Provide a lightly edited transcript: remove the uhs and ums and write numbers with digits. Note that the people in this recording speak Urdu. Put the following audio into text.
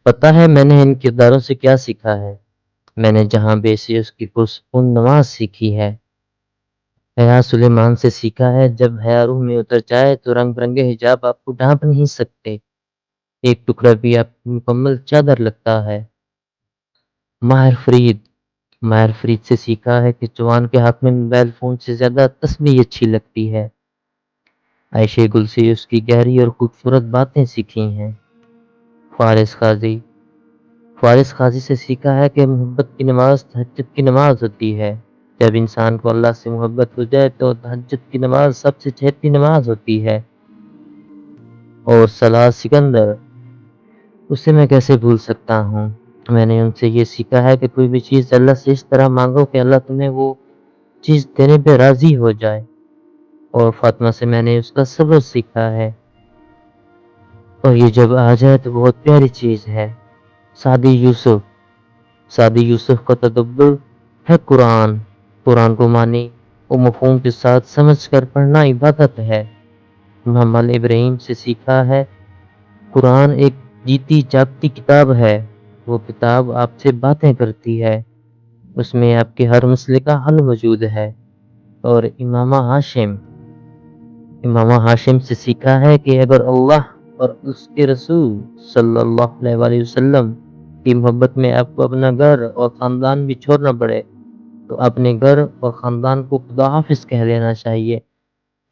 پتہ ہے میں نے ان کرداروں سے کیا سیکھا ہے؟ میں نے جہاں بے سے اس کی پرسکون نماز سیکھی ہے، حیا سلیمان سے سیکھا ہے، جب حیا روح میں اتر جائے تو رنگ برنگے حجاب آپ کو ڈھانپ نہیں سکتے، ایک ٹکڑا بھی آپ کی مکمل چادر لگتا ہے۔ ماہر فرید سے سیکھا ہے کہ جوان کے ہاتھ میں موبائل فون سے زیادہ تسبیح اچھی لگتی ہے۔ عائشہ گل سے اس کی گہری اور خوبصورت باتیں سیکھی ہیں۔ فارس قاضی سے سیکھا ہے کہ محبت کی نماز تہجد کی نماز ہوتی ہے۔ جب انسان کو اللہ سے محبت ہو جائے تو تہجد کی نماز سب سے چھیتی نماز ہوتی ہے۔ اور صلاح سکندر، اسے میں کیسے بھول سکتا ہوں؟ میں نے ان سے یہ سیکھا ہے کہ کوئی بھی چیز اللہ سے اس طرح مانگو کہ اللہ تمہیں وہ چیز دینے پہ راضی ہو جائے۔ اور فاطمہ سے میں نے اس کا صبر سیکھا ہے، اور یہ جب آ جائے تو بہت پیاری چیز ہے۔ سعدی یوسف کا تدبر ہے قرآن کو معنی و مفہوم کے ساتھ سمجھ کر پڑھنا عبادت ہے۔ محمد ابراہیم سے سیکھا ہے قرآن ایک جیتی جاگتی کتاب ہے، وہ کتاب آپ سے باتیں کرتی ہے، اس میں آپ کے ہر مسئلے کا حل موجود ہے۔ اور امامہ ہاشم سے سیکھا ہے کہ اگر اللہ اور اس کے رسول صلی اللہ علیہ وسلم کی محبت میں آپ کو اپنا گھر اور خاندان بھی چھوڑنا پڑے تو اپنے گھر اور خاندان کو خدا حافظ کہہ لینا چاہیے۔